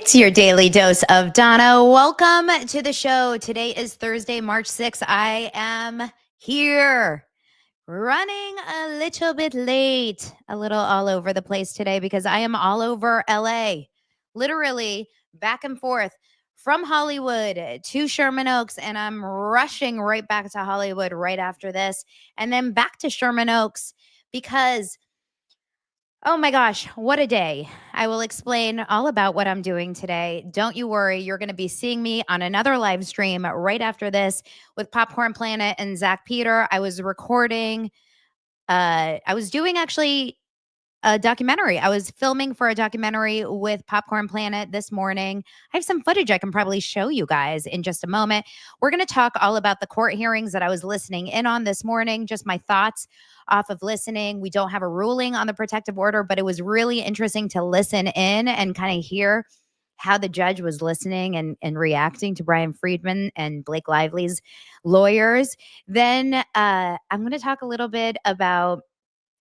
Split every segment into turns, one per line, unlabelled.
It's your daily dose of Donna. Welcome to the show. Today is Thursday, March 6th. I am here running a little bit late, a little all over the place today because I am all over LA, literally back and forth from Hollywood to Sherman Oaks, and I'm rushing right back to Hollywood right after this, and then back to Sherman Oaks because oh my gosh, what a day. I will explain all about what I'm doing today. Don't you worry, you're going to be seeing me on another live stream right after this with Popcorn Planet and Zach Peter. I was recording, I was doing actually a documentary. I was filming for a documentary with Popcorn Planet this morning. I have some footage I can probably show you guys in just a moment. We're going to talk all about the court hearings that I was listening in on this morning, just my thoughts off of listening. We don't have a ruling on the protective order, but it was really interesting to listen in and kind of hear how the judge was listening and reacting to Brian Friedman and Blake Lively's lawyers. Then I'm going to talk a little bit about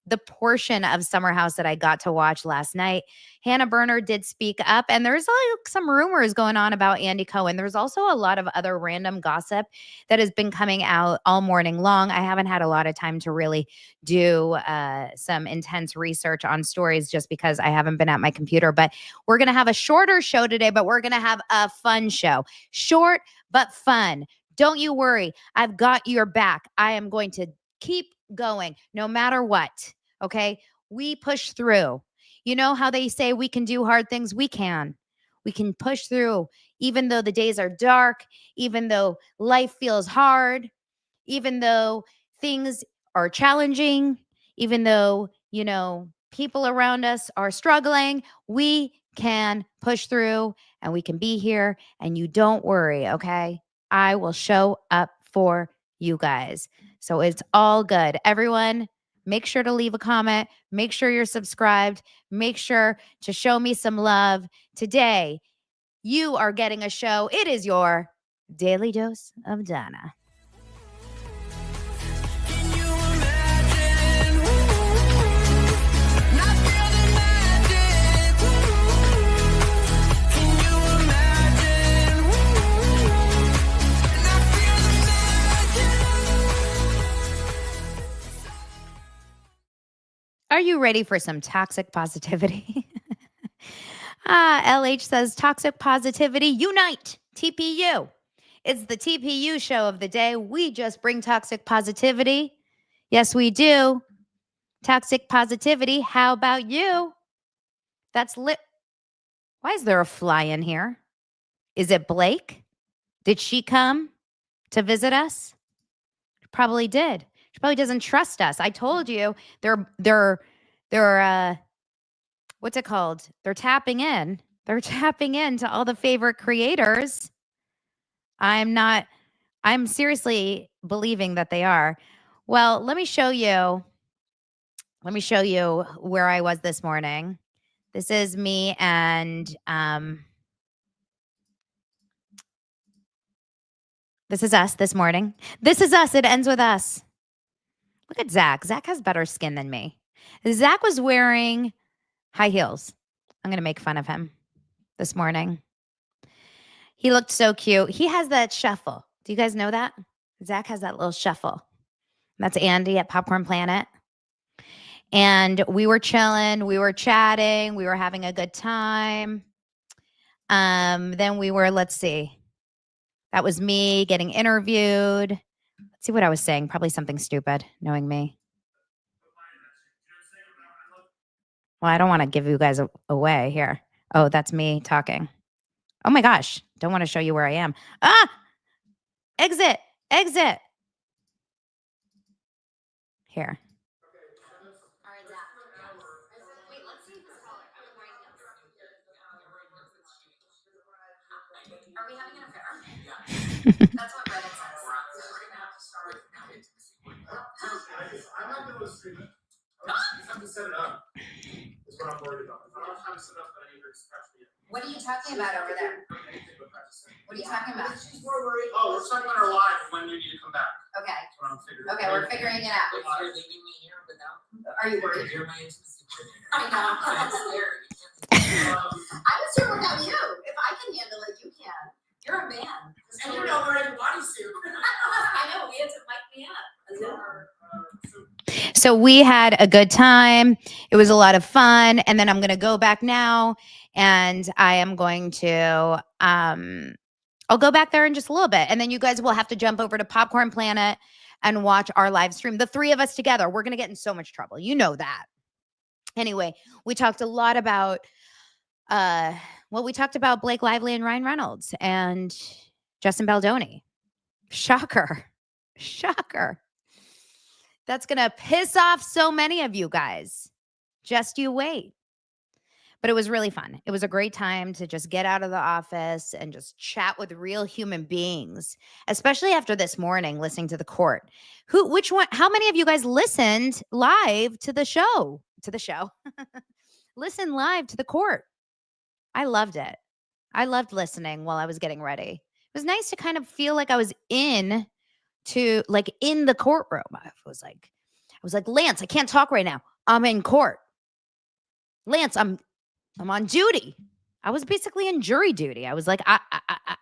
the portion of Summer House that I got to watch last night. Hannah Berner did speak up, and there's like some rumors going on about Andy Cohen. There's also a lot of other random gossip that has been coming out all morning long. I haven't had a lot of time to really do some intense research on stories just because I haven't been at my computer, but we're going to have a shorter show today, but we're going to have a fun show. Short, but fun. Don't you worry. I've got your back. I am going to keep going no matter what. Okay. We push through. You know how they say we can do hard things? We can push through even though the days are dark, even though life feels hard, even though things are challenging, even though, you know, people around us are struggling. We can push through and we can be here, and you don't worry. Okay. I will show up for you guys. So it's all good. Everyone, make sure to leave a comment. Make sure you're subscribed. Make sure to show me some love. Today, you are getting a show. It is your daily dose of Donna. Are you ready for some toxic positivity? LH says, toxic positivity, unite, TPU. It's the TPU show of the day. We just bring toxic positivity. Yes, we do. Toxic positivity. How about you? That's lit. Why is there a fly in here? Is it Blake? Did she come to visit us? Probably did. She probably doesn't trust us. I told you they're what's it called? They're tapping in. They're tapping into all the favorite creators. I'm seriously believing that they are. Well, let me show you where I was this morning. This is me and this is us this morning. This is us. It ends with us. Look at Zach. Zach has better skin than me. Zach was wearing high heels. I'm going to make fun of him this morning. He looked so cute. He has that shuffle. Do you guys know that? Zach has that little shuffle. That's Andy at Popcorn Planet. And we were chilling. We were chatting. We were having a good time. Then we were, let's see. That was me getting interviewed. Let's see what I was saying. Probably something stupid, knowing me. Well, I don't want to give you guys away here. Oh, that's me talking. Oh my gosh. Don't want to show you where I am. Ah! Exit. Exit. Here. Wait, let's see this color. Are we having an affair? That's what Reddit says. We're going to have to start now. I'm not going to stream it. You have to set it up. That's what I'm worried about. I don't have time to set up, but I need her to scratch me. What are you talking about over there? What are you talking about? She's more worried. Oh, we're talking about our live when you need to come back. Okay. That's what I'm figuring. Okay, we're figuring it out. You're leaving me here without. Are you worried? You're my intimacy partner. I know. I'm scared. I was here without you. If So we had a good time. It was a lot of fun. And then I'm going to go back now and I am going to, I'll go back there in just a little bit. And then you guys will have to jump over to Popcorn Planet and watch our live stream. The three of us together, we're going to get in so much trouble. You know that. Anyway, we talked a lot about, we talked about Blake Lively and Ryan Reynolds and Justin Baldoni. Shocker. Shocker. That's going to piss off so many of you guys. Just you wait. But it was really fun. It was a great time to just get out of the office and just chat with real human beings, especially after this morning listening to the court. How many of you guys listened live to the show? Listen live to the court. I loved it. I loved listening while I was getting ready. It was nice to kind of feel like I was in the courtroom. I was like, Lance, I can't talk right now. I'm in court. Lance, I'm on duty. I was basically in jury duty. I was like,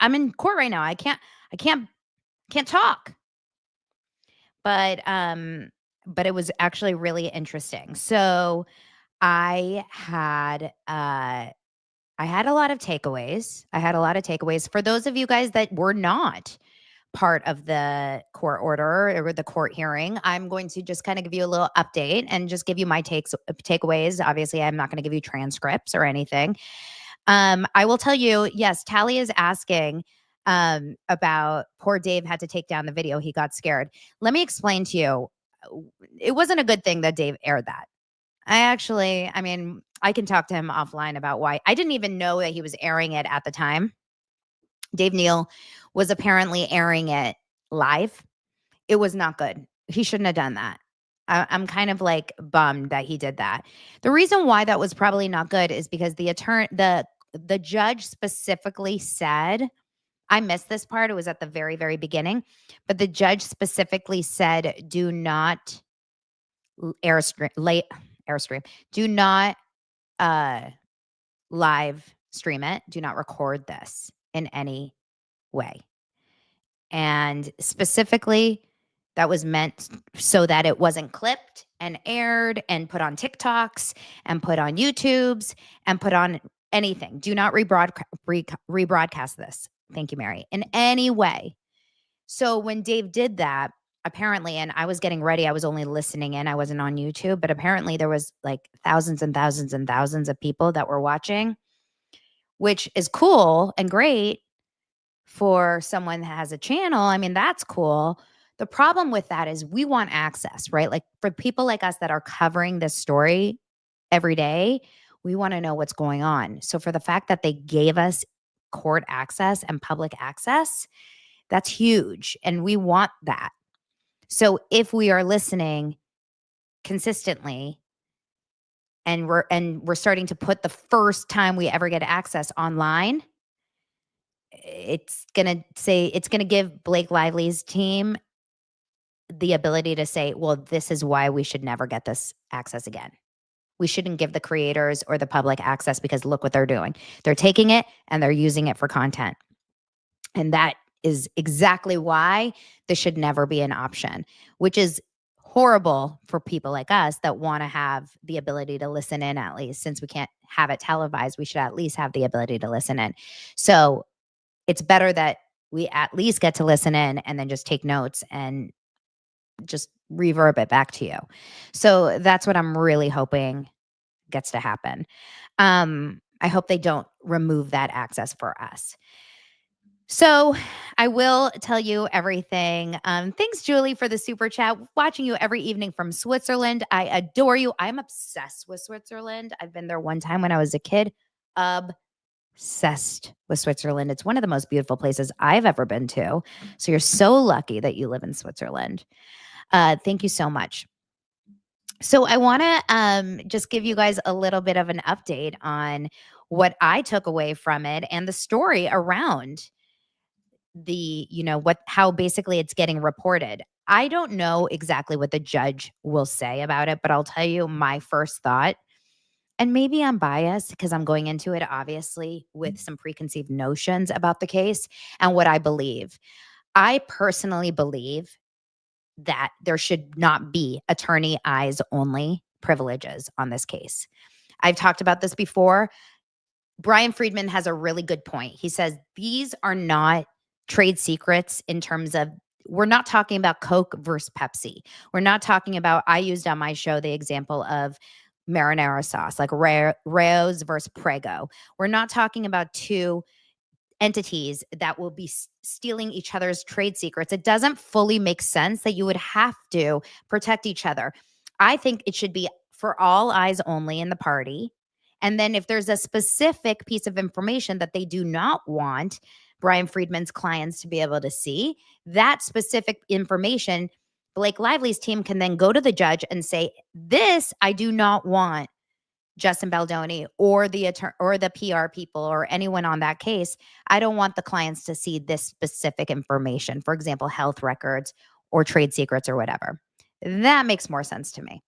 I'm in court right now. I can't talk. But it was actually really interesting. So I had a lot of takeaways. For those of you guys that were not part of the court order or the court hearing, I'm going to just kind of give you a little update and just give you my takeaways. Obviously, I'm not going to give you transcripts or anything. I will tell you, yes, Tally is asking about poor Dave had to take down the video. He got scared. Let me explain to you. It wasn't a good thing that Dave aired that. I can talk to him offline about why. I didn't even know that he was airing it at the time. Dave Neal was apparently airing it live. It was not good. He shouldn't have done that. I'm kind of like bummed that he did that. The reason why that was probably not good is because the judge specifically said, I missed this part. It was at the very, very beginning, but the judge specifically said, do not airstream. Do not live stream it. Do not record this in any way. And specifically, that was meant so that it wasn't clipped and aired and put on TikToks and put on YouTubes and put on anything. Do not rebroadcast this. Thank you, Mary. In any way. So when Dave did that, apparently, and I was getting ready, I was only listening in, I wasn't on YouTube, but apparently there was like thousands and thousands and thousands of people that were watching, which is cool and great for someone that has a channel. I mean, that's cool. The problem with that is we want access, right? Like for people like us that are covering this story every day, we want to know what's going on. So for the fact that they gave us court access and public access, that's huge. And we want that. So if we are listening consistently and we're starting to put the first time we ever get access online, it's going to give Blake Lively's team the ability to say, well, this is why we should never get this access again. We shouldn't give the creators or the public access because look what they're doing. They're taking it and they're using it for content. And that is exactly why this should never be an option, which is horrible for people like us that want to have the ability to listen in. At least since we can't have it televised, we should at least have the ability to listen in. So it's better that we at least get to listen in and then just take notes and just reverb it back to you. So that's what I'm really hoping gets to happen. I hope they don't remove that access for us. So I will tell you everything. Thanks, Julie, for the super chat. Watching you every evening from Switzerland. I adore you. I'm obsessed with Switzerland. I've been there one time when I was a kid. Obsessed with Switzerland. It's one of the most beautiful places I've ever been to. So you're so lucky that you live in Switzerland. Thank you so much. So I want to just give you guys a little bit of an update on what I took away from it and the story around how basically it's getting reported. I don't know exactly what the judge will say about it, but I'll tell you my first thought. And maybe I'm biased because I'm going into it, obviously, with some preconceived notions about the case and what I believe. I personally believe that there should not be attorney eyes only privileges on this case. I've talked about this before. Brian Friedman has a really good point. He says these are not trade secrets in terms of, we're not talking about Coke versus Pepsi. We're not talking about, I used on my show the example of marinara sauce, like Rao's versus Prego. We're not talking about two entities that will be stealing each other's trade secrets. It doesn't fully make sense that you would have to protect each other. I think it should be for all eyes only in the party. And then if there's a specific piece of information that they do not want Brian Friedman's clients to be able to see, that specific information, Blake Lively's team can then go to the judge and say, this I do not want Justin Baldoni or the PR people or anyone on that case. I don't want the clients to see this specific information, for example, health records or trade secrets or whatever. That makes more sense to me.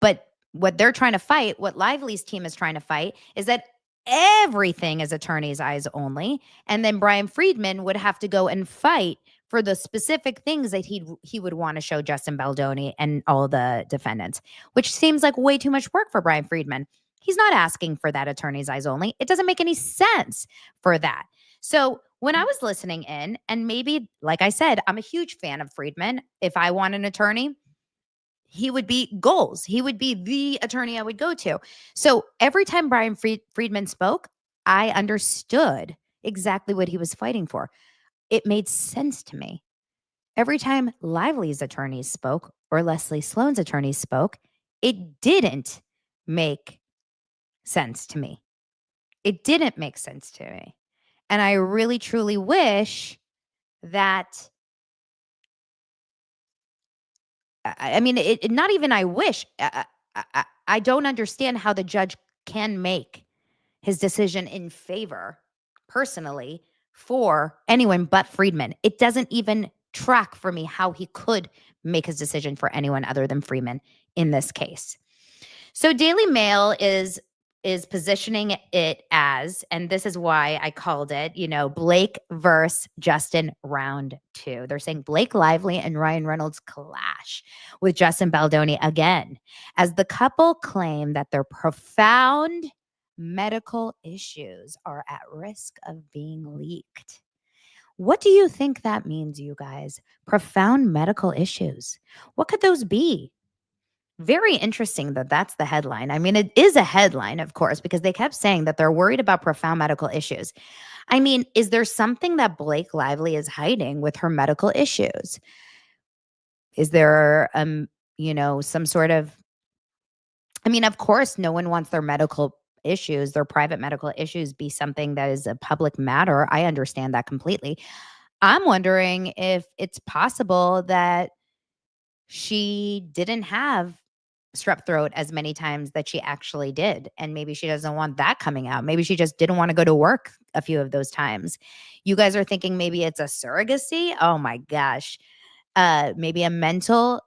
But what they're trying to fight, what Lively's team is trying to fight, is that everything is attorney's eyes only. And then Brian Friedman would have to go and fight for the specific things that he would want to show Justin Baldoni and all the defendants, which seems like way too much work for Brian Friedman. He's not asking for that attorney's eyes only. It doesn't make any sense for that. So when I was listening in, and maybe, like I said, I'm a huge fan of Friedman. If I want an attorney, he would be goals. He would be the attorney I would go to. So every time Brian Friedman spoke, I understood exactly what he was fighting for. It made sense to me. Every time Lively's attorneys spoke or Leslie Sloan's attorneys spoke, it didn't make sense to me. It didn't make sense to me. And I really, truly wish that, I mean, not even I wish, I don't understand how the judge can make his decision in favor, personally, for anyone but Friedman. It doesn't even track for me how he could make his decision for anyone other than Friedman in this case. So Daily Mail is positioning it as, and this is why I called it, Blake versus Justin round 2. They're saying Blake Lively and Ryan Reynolds clash with Justin Baldoni again, as the couple claim that their profound medical issues are at risk of being leaked. What do you think that means, you guys? Profound medical issues. What could those be? Very interesting that that's the headline. I mean, it is a headline, of course, because they kept saying that they're worried about profound medical issues. I mean, is there something that Blake Lively is hiding with her medical issues? Is there, some sort of, I mean, of course, no one wants their medical issues, their private medical issues, be something that is a public matter. I understand that completely. I'm wondering if it's possible that she didn't have strep throat as many times that she actually did. And maybe she doesn't want that coming out. Maybe she just didn't want to go to work a few of those times. You guys are thinking maybe it's a surrogacy. Oh my gosh. Maybe a mental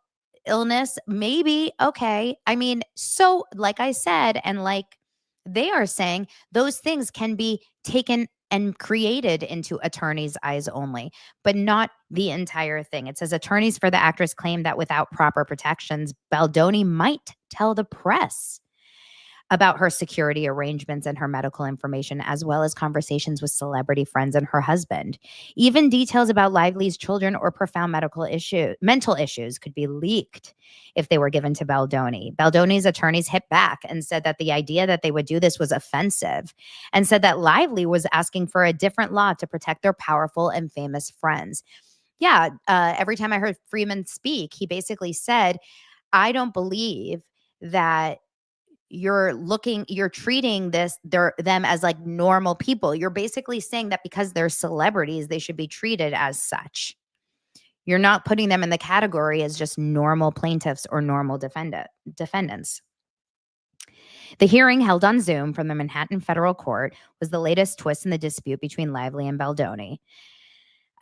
illness. Maybe. Okay. I mean, so like I said, and like they are saying, those things can be taken and created into attorneys' eyes only, but not the entire thing. It says attorneys for the actress claim that without proper protections, Baldoni might tell the press about her security arrangements and her medical information, as well as conversations with celebrity friends and her husband. Even details about Lively's children or profound mental issues could be leaked if they were given to Baldoni. Baldoni's attorneys hit back and said that the idea that they would do this was offensive, and said that Lively was asking for a different law to protect their powerful and famous friends. Yeah, every time I heard Freeman speak, he basically said, I don't believe that you're treating them as like normal people. You're basically saying that because they're celebrities, they should be treated as such. You're not putting them in the category as just normal plaintiffs or normal defendants. The hearing, held on Zoom from the Manhattan Federal Court, was the latest twist in the dispute between Lively and Baldoni.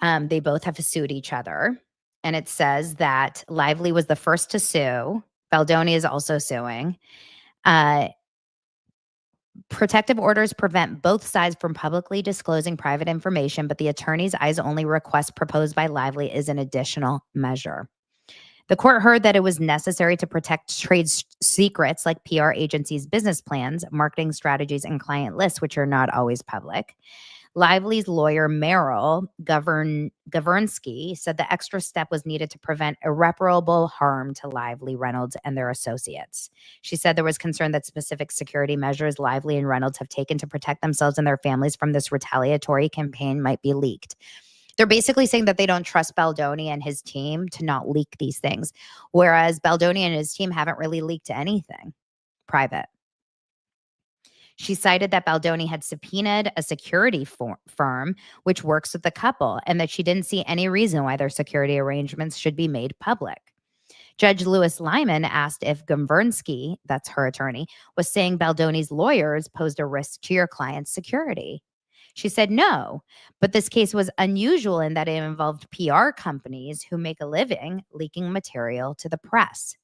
They both have sued each other, and it says that Lively was the first to sue. Baldoni is also suing. Protective orders prevent both sides from publicly disclosing private information, but the attorney's eyes-only request proposed by Lively is an additional measure. The court heard that it was necessary to protect trade secrets like PR agencies' business plans, marketing strategies, and client lists, which are not always public. Lively's lawyer, Merrill Gavernsky, said the extra step was needed to prevent irreparable harm to Lively, Reynolds, and their associates. She said there was concern that specific security measures Lively and Reynolds have taken to protect themselves and their families from this retaliatory campaign might be leaked. They're basically saying that they don't trust Baldoni and his team to not leak these things, whereas Baldoni and his team haven't really leaked anything private. She cited that Baldoni had subpoenaed a security firm which works with the couple and that she didn't see any reason why their security arrangements should be made public. Judge Louis Lyman asked if Gavernsky, that's her attorney, was saying Baldoni's lawyers posed a risk to your client's security. She said no, but this case was unusual in that it involved PR companies who make a living leaking material to the press.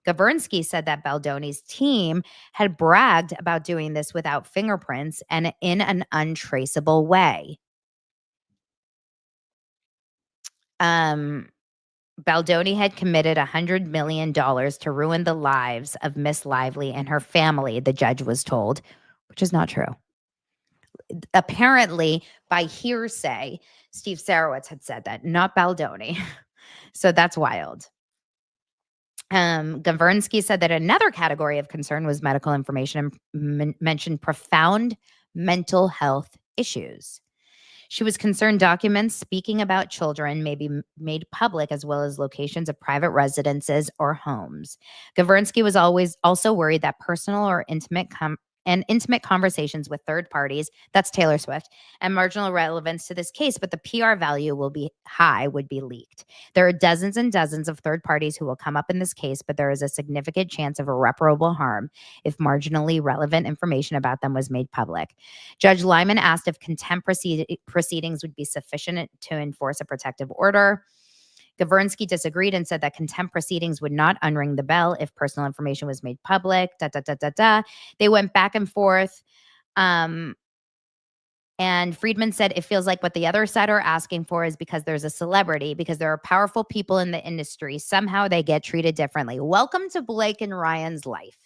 Gavernsky said that Baldoni's team had bragged about doing this without fingerprints and in an untraceable way. Baldoni had committed $100 million to ruin the lives of Miss Lively and her family, the judge was told, which is not true. Apparently, by hearsay, Steve Sarowitz had said that, not Baldoni. So that's wild. Gavernsky said that another category of concern was medical information and mentioned profound mental health issues. She was concerned documents speaking about children may be made public as well as locations of private residences or homes. Gavernsky was always also worried that personal or intimate conversations with third parties, that's Taylor Swift, and marginal relevance to this case, but the PR value will be high, would be leaked. There are dozens and dozens of third parties who will come up in this case, but there is a significant chance of irreparable harm if marginally relevant information about them was made public. Judge Lyman asked if contempt proceedings would be sufficient to enforce a protective order. Gavernsky disagreed and said that contempt proceedings would not unring the bell if personal information was made public. They went back and forth. And Friedman said it feels like what the other side are asking for is because there's a celebrity, because there are powerful people in the industry. Somehow they get treated differently. Welcome to Blake and Ryan's life.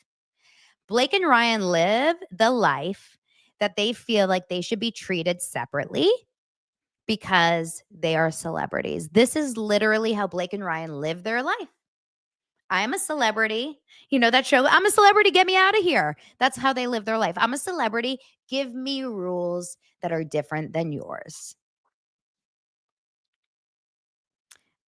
Blake and Ryan live the life that they feel like they should be treated separately because they are celebrities. This is literally how Blake and Ryan live their life. I'm a celebrity. You know that show, I'm a celebrity, get me out of here. That's how they live their life. I'm a celebrity, give me rules that are different than yours.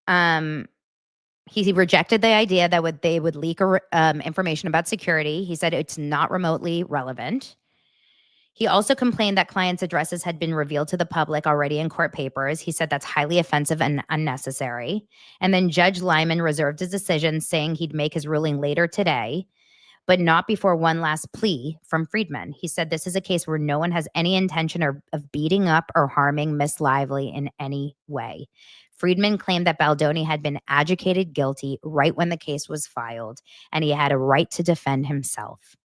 He rejected the idea that they would leak information about security. He said it's not remotely relevant. He also complained that clients' addresses had been revealed to the public already in court papers. He said that's highly offensive and unnecessary. And then Judge Lyman reserved his decision, saying he'd make his ruling later today, but not before one last plea from Friedman. He said this is a case where no one has any intention of beating up or harming Miss Lively in any way. Friedman claimed that Baldoni had been adjudicated guilty right when the case was filed, and he had a right to defend himself.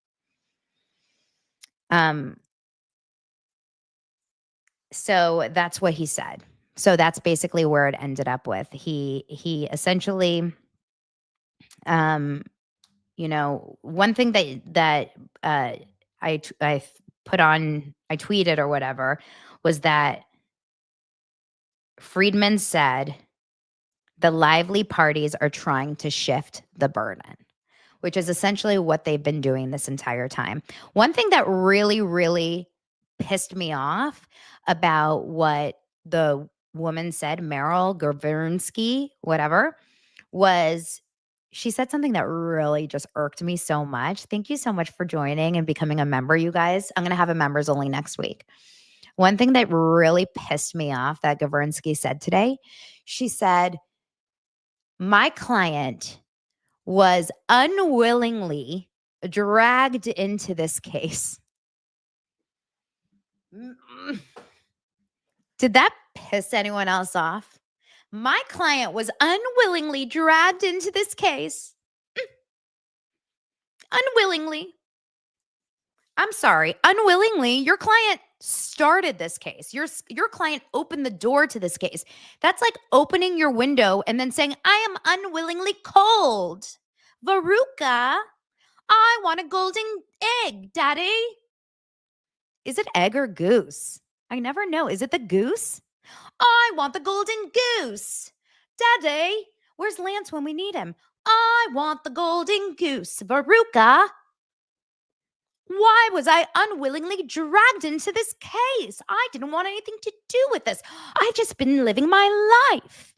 So that's what he said. So that's basically where it ended up with. He essentially, one thing that I put on, I tweeted or whatever, was that Friedman said the Lively parties are trying to shift the burden, which is essentially what they've been doing this entire time. One thing that really, really pissed me off about what the woman said, Meryl Gavernsky, whatever, was she said something that really just irked me so much. Thank you so much for joining and becoming a member, you guys. I'm going to have a members only next week. One thing that really pissed me off that Gavernsky said today, she said, my client was unwillingly dragged into this case. Did that piss anyone else off? My client was unwillingly dragged into this case. Unwillingly. I'm sorry, unwillingly, your client started this case. Your client opened the door to this case. That's like opening your window and then saying, I am unwillingly cold. Veruca, I want a golden egg, daddy. Is it egg or goose? I never know. Is it the goose? I want the golden goose. Daddy, where's Lance when we need him? I want the golden goose. Veruca, why was I unwillingly dragged into this case? I didn't want anything to do with this. I've just been living my life.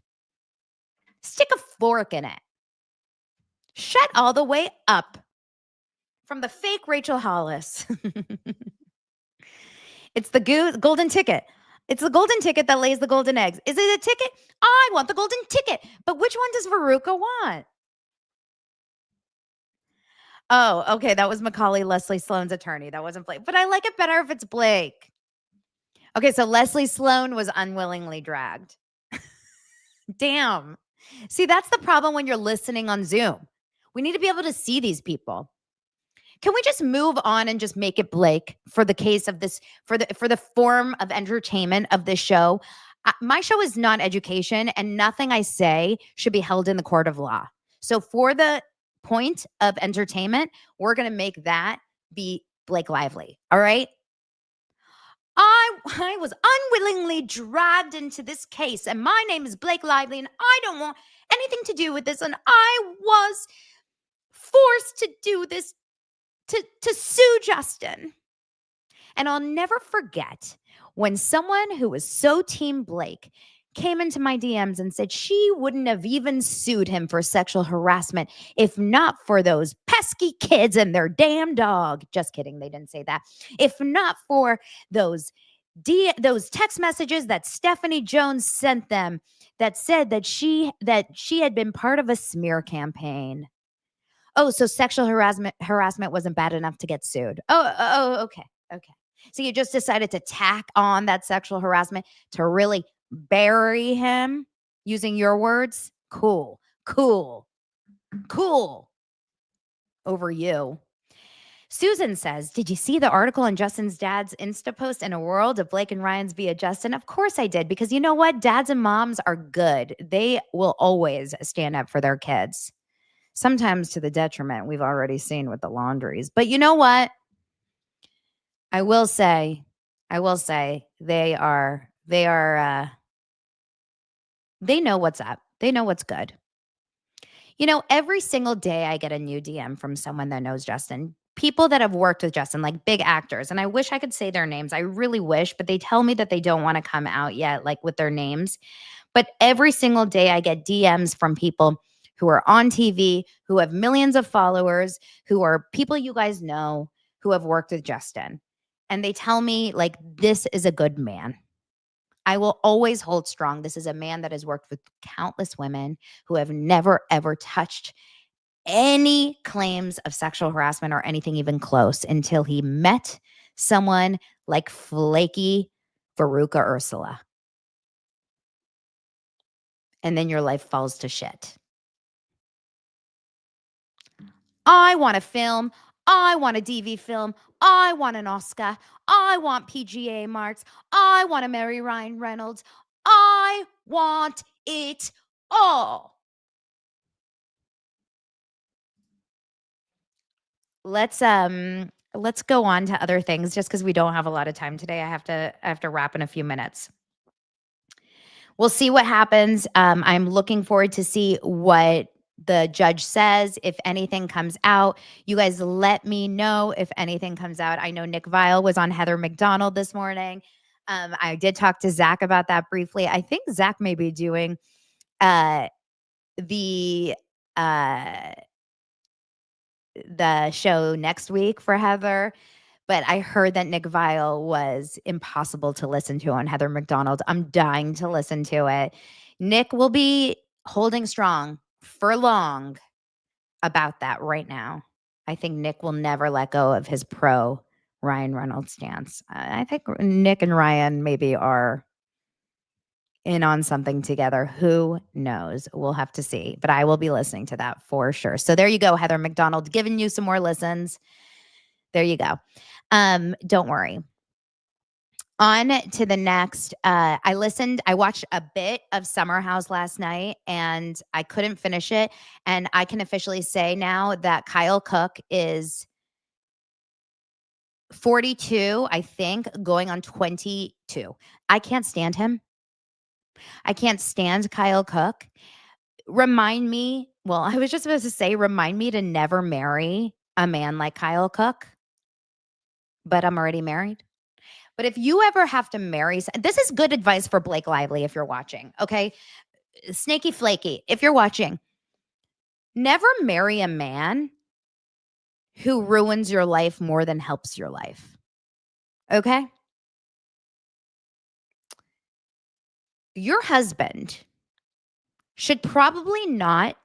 Stick a fork in it. Shut all the way up. From the fake Rachel Hollis. It's the golden ticket. It's the golden ticket that lays the golden eggs. Is it a ticket? I want the golden ticket. But which one does Veruca want? Oh, okay. That was Macaulay Leslie Sloan's attorney. That wasn't Blake. But I like it better if it's Blake. Okay, so Leslie Sloan was unwillingly dragged. Damn. See, that's the problem when you're listening on Zoom. We need to be able to see these people. Can we just move on and just make it Blake for the case of this, for the form of entertainment of this show? My show is not education, and nothing I say should be held in the court of law. So for the point of entertainment, we're going to make that be Blake Lively. All right. I was unwillingly dragged into this case, and my name is Blake Lively, and I don't want anything to do with this. And I was forced to do this to sue Justin. And I'll never forget when someone who was so Team Blake came into my DMs and said she wouldn't have even sued him for sexual harassment if not for those pesky kids and their damn dog. Just kidding. They didn't say that. If not for those text messages that Stephanie Jones sent them that said that she had been part of a smear campaign. Oh, so sexual harassment wasn't bad enough to get sued. Okay. So you just decided to tack on that sexual harassment to really bury him, using your words? Cool. Over you. Susan says, did you see the article on Justin's dad's Insta post in a world of Blake and Ryan's via Justin? Of course I did, because you know what? Dads and moms are good. They will always stand up for their kids. Sometimes to the detriment, we've already seen with the laundries. But you know what? I will say they know what's up. They know what's good. You know, every single day I get a new DM from someone that knows Justin. People that have worked with Justin, like big actors. And I wish I could say their names. I really wish, but they tell me that they don't want to come out yet, like with their names. But every single day I get DMs from people who are on TV, who have millions of followers, who are people you guys know, who have worked with Justin. And they tell me, like, this is a good man. I will always hold strong. This is a man that has worked with countless women who have never, ever touched any claims of sexual harassment or anything even close until he met someone like flaky Veruca Ursula. And then your life falls to shit. I want a film. I want a DV film. I want an Oscar. I want PGA marks. I want to marry Ryan Reynolds. I want it all. Let's go on to other things just because we don't have a lot of time today. I have to wrap in a few minutes. We'll see what happens. I'm looking forward to see what the judge says. If anything comes out, you guys let me know if anything comes out. I know Nick Viall was on Heather McDonald this morning. I did talk to Zach about that briefly. I think Zach may be doing the show next week for Heather. But I heard that Nick Viall was impossible to listen to on Heather McDonald. I'm dying to listen to it. Nick will be holding strong for long about that right now. I think Nick will never let go of his pro Ryan Reynolds stance. I think Nick and Ryan maybe are in on something together. Who knows? We'll have to see. But I will be listening to that for sure. So there you go, Heather McDonald, giving you some more listens. There you go. Don't worry. On to the next. I watched a bit of Summer House last night and I couldn't finish it. And I can officially say now that Kyle Cooke is 42, I think, going on 22. I can't stand him. I can't stand Kyle Cooke. Remind me, well, I was just supposed to say, remind me to never marry a man like Kyle Cooke, but I'm already married. But if you ever have to marry, this is good advice for Blake Lively if you're watching, okay? Snaky Flaky, if you're watching, never marry a man who ruins your life more than helps your life, okay? Your husband should probably not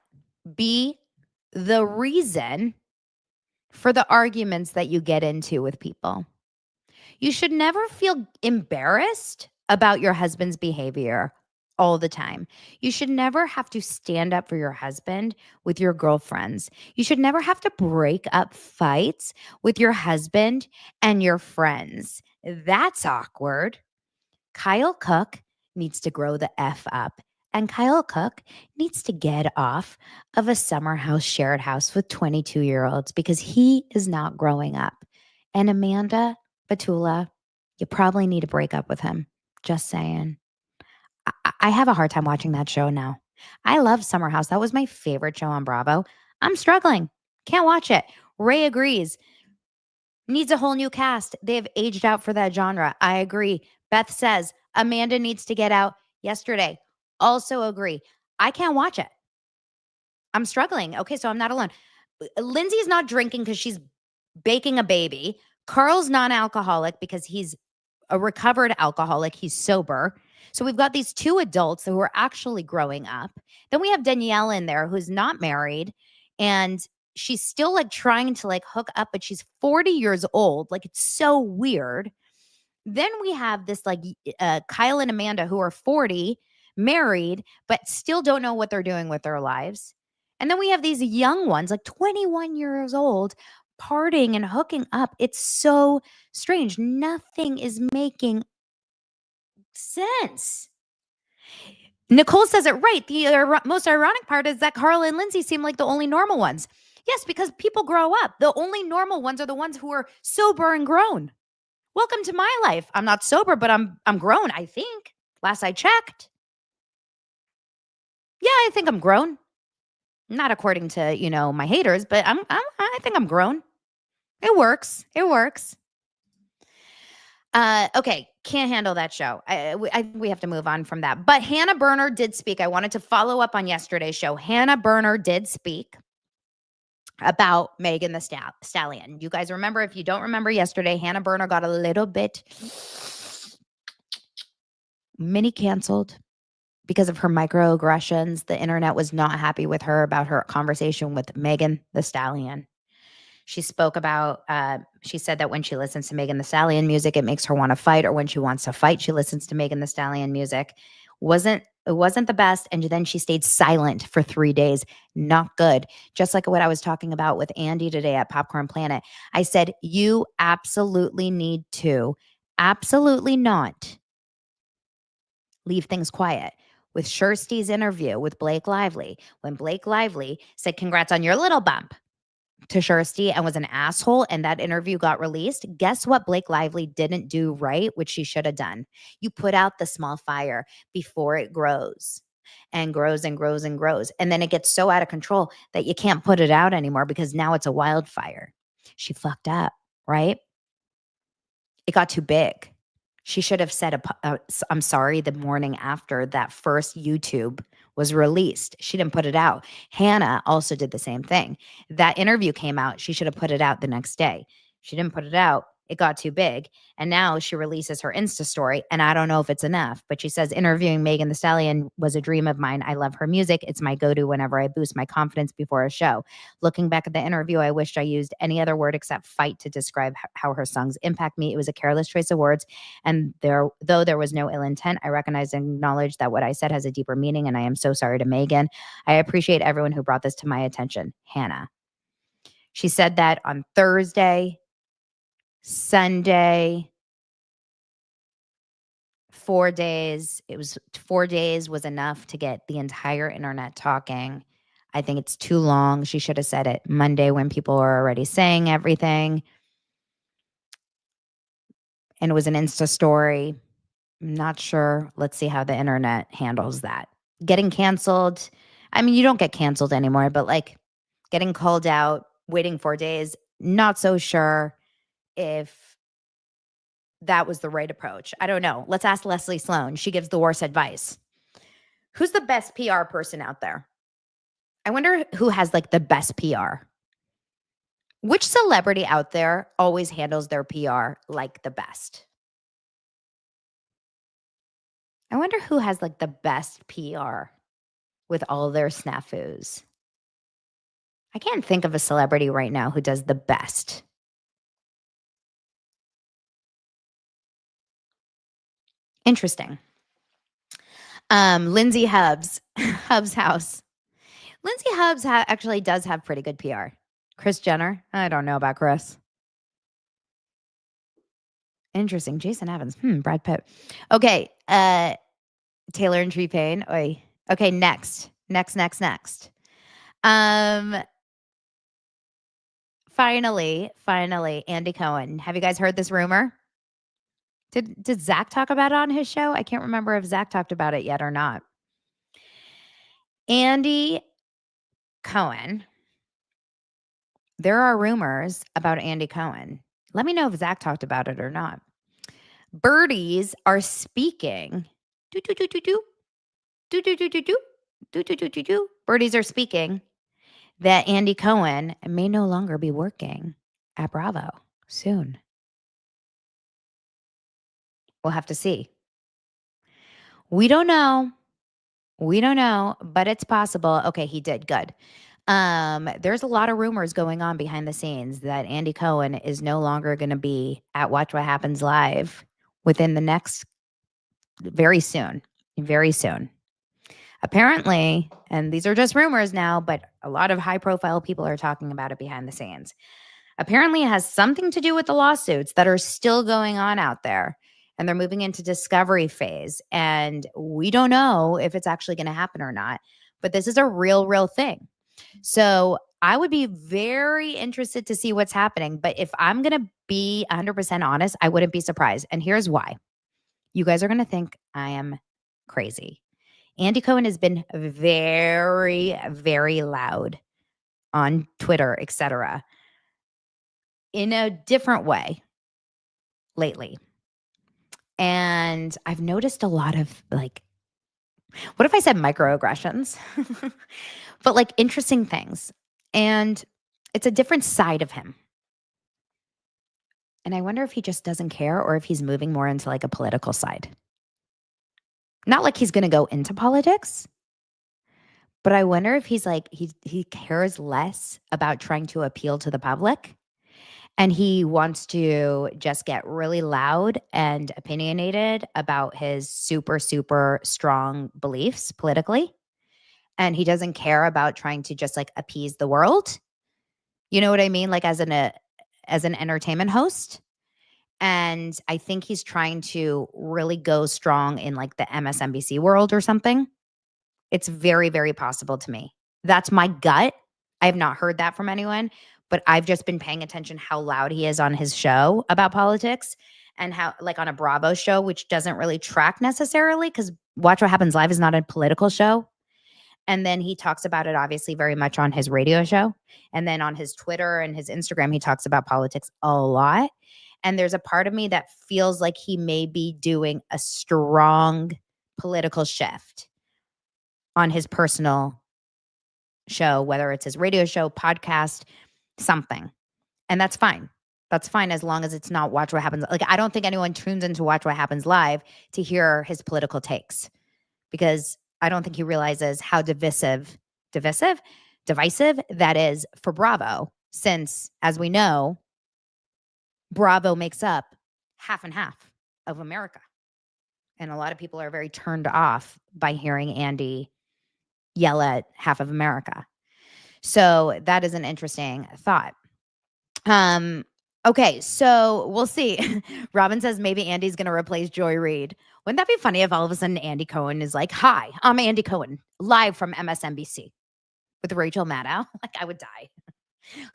be the reason for the arguments that you get into with people. You should never feel embarrassed about your husband's behavior all the time. You should never have to stand up for your husband with your girlfriends. You should never have to break up fights with your husband and your friends. That's awkward. Kyle Cooke needs to grow the F up. And Kyle Cooke needs to get off of a summer house shared house with 22-year-olds because he is not growing up. And Amanda Batula, you probably need to break up with him. Just saying. I have a hard time watching that show now. I love Summer House. That was my favorite show on Bravo. I'm struggling. Can't watch it. Ray agrees. Needs a whole new cast. They have aged out for that genre. I agree. Beth says Amanda needs to get out yesterday. Also agree. I can't watch it. I'm struggling. Okay, so I'm not alone. Lindsay's not drinking because she's baking a baby. Carl's non-alcoholic because he's a recovered alcoholic. He's sober. So we've got these two adults who are actually growing up. Then we have Danielle in there who's not married and she's still like trying to like hook up, but she's 40 years old. Like it's so weird. Then we have this like Kyle and Amanda who are 40, married, but still don't know what they're doing with their lives. And then we have these young ones, like 21 years old, partying and hooking up. It's so strange. Nothing is making sense. Nicole says it right. The most ironic part is that Carl and Lindsay seem like the only normal ones. Yes, because people grow up. The only normal ones are the ones who are sober and grown. Welcome to my life. I'm not sober, but I'm grown, I think. Last I checked. Yeah, I think I'm grown. Not according to, my haters, but I think I'm grown. It works. It works. Okay, can't handle that show. We have to move on from that. But Hannah Berner did speak. I wanted to follow up on yesterday's show. Hannah Berner did speak about Megan the Stallion. You guys remember, if you don't remember yesterday, Hannah Berner got a little bit mini canceled because of her microaggressions. The internet was not happy with her about her conversation with Megan the Stallion. She spoke about, she said that when she listens to Megan the Stallion music, it makes her want to fight, or when she wants to fight, she listens to Megan the Stallion music. It wasn't the best. And then she stayed silent for 3 days. Not good. Just like what I was talking about with Andy today at Popcorn Planet. I said, you absolutely need to, absolutely not leave things quiet. With Shirsty's interview with Blake Lively, when Blake Lively said, congrats on your little bump to Shirsty and was an asshole, and that interview got released, guess what Blake Lively didn't do right, which she should have done? You put out the small fire before it grows and grows and grows and grows. And then it gets so out of control that you can't put it out anymore because now it's a wildfire. She fucked up, right? It got too big. She should have said, I'm sorry, the morning after that first YouTube was released. She didn't put it out. Hannah also did the same thing. That interview came out. She should have put it out the next day. She didn't put it out. It got too big. And now she releases her Insta story. And I don't know if it's enough, but she says, interviewing Megan the Stallion was a dream of mine. I love her music. It's my go-to whenever I boost my confidence before a show. Looking back at the interview, I wished I used any other word except fight to describe how her songs impact me. It was a careless choice of words. And though there was no ill intent, I recognize and acknowledge that what I said has a deeper meaning. And I am so sorry to Megan. I appreciate everyone who brought this to my attention. Hannah. She said that on Thursday. Sunday, 4 days. 4 days was enough to get the entire internet talking. I think it's too long. She should have said it Monday when people were already saying everything, and it was an Insta story. I'm not sure. Let's see how the internet handles that. Getting canceled. I mean, you don't get canceled anymore, but like getting called out, waiting 4 days, not so sure if that was the right approach. I don't know. Let's ask Leslie Sloan. She gives the worst advice. Who's the best PR person out there? I wonder who has like the best PR. Which celebrity out there always handles their PR like the best? I wonder who has like the best PR with all their snafus. I can't think of a celebrity right now who does the best. Interesting. Lindsay Hubs, Hubs House. Lindsay Hubs actually does have pretty good PR. Kris Jenner. I don't know about Kris. Interesting. Jason Evans. Brad Pitt. Okay. Taylor and T-Pain. Oi. Okay, next. Um, finally, Andy Cohen. Have you guys heard this rumor? Did Zach talk about it on his show? I can't remember if Zach talked about it yet or not. Andy Cohen. There are rumors about Andy Cohen. Let me know if Zach talked about it or not. Birdies are speaking. Birdies are speaking that Andy Cohen may no longer be working at Bravo soon. We'll have to see. We don't know, but it's possible. Okay, he did good. There's a lot of rumors going on behind the scenes that Andy Cohen is no longer going to be at Watch What Happens Live within the next very soon. Apparently, and these are just rumors now, but a lot of high profile people are talking about it behind the scenes. Apparently, it has something to do with the lawsuits that are still going on out there. And they're moving into discovery phase. And we don't know if it's actually going to happen or not. But this is a real thing. So I would be very interested to see what's happening. But if I'm going to be 100% honest, I wouldn't be surprised. And here's why. You guys are going to think I am crazy. Andy Cohen has been very loud on Twitter, etc., in a different way lately. And I've noticed a lot of like, what if I said microaggressions? But like interesting things. And it's a different side of him. And I wonder if he just doesn't care or if he's moving more into like a political side. Not like he's going to go into politics, but I wonder if he's like, he cares less about trying to appeal to the public. And he wants to just get really loud and opinionated about his super strong beliefs politically. And he doesn't care about trying to just like appease the world. You know what I mean? Like as an entertainment host. And I think he's trying to really go strong in like the MSNBC world or something. It's very possible to me. That's my gut. I have not heard that from anyone, but I've just been paying attention how loud he is on his show about politics and how like on a Bravo show, which doesn't really track necessarily because Watch What Happens Live is not a political show. And then he talks about it obviously very much on his radio show. And then on his Twitter and his Instagram, he talks about politics a lot. And there's a part of me that feels like he may be doing a strong political shift on his personal show, whether it's his radio show, podcast, something. And that's fine. That's fine as long as it's not Watch What Happens. Like, I don't think anyone tunes into Watch What Happens Live to hear his political takes because I don't think he realizes how divisive that is for Bravo, since, as we know, Bravo makes up half and half of America. And a lot of people are very turned off by hearing Andy yell at half of America. So that is an interesting thought. Okay, so we'll see. Robin says maybe Andy's gonna replace Joy Reid. Wouldn't that be funny if all of a sudden Andy Cohen is like, "Hi, I'm Andy Cohen, live from MSNBC with Rachel Maddow." Like, I would die.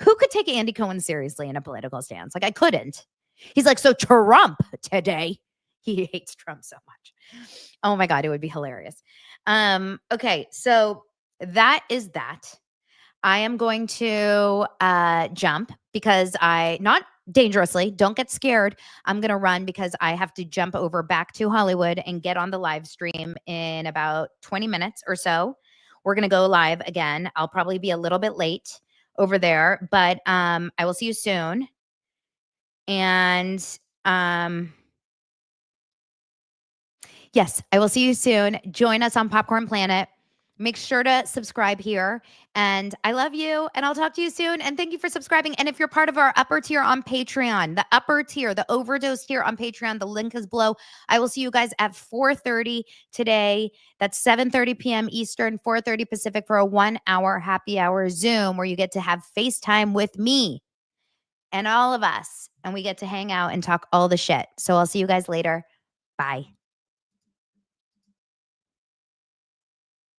Who could take Andy Cohen seriously in a political stance? Like, I couldn't. He's like, "So Trump today." He hates Trump so much. Oh my god, it would be hilarious. Okay, so that is that. I am going to jump because not dangerously, don't get scared. I'm going to run because I have to jump over back to Hollywood and get on the live stream in about 20 minutes or so. We're going to go live again. I'll probably be a little bit late over there, but I will see you soon. And yes, I will see you soon. Join us on Popcorn Planet. Make sure to subscribe here. And I love you. And I'll talk to you soon. And thank you for subscribing. And if you're part of our upper tier on Patreon, the upper tier, the overdose tier on Patreon, the link is below. I will see you guys at 4:30 today. That's 7:30 p.m. Eastern, 4:30 Pacific for a 1-hour happy hour Zoom where you get to have FaceTime with me and all of us. And we get to hang out and talk all the shit. So I'll see you guys later. Bye.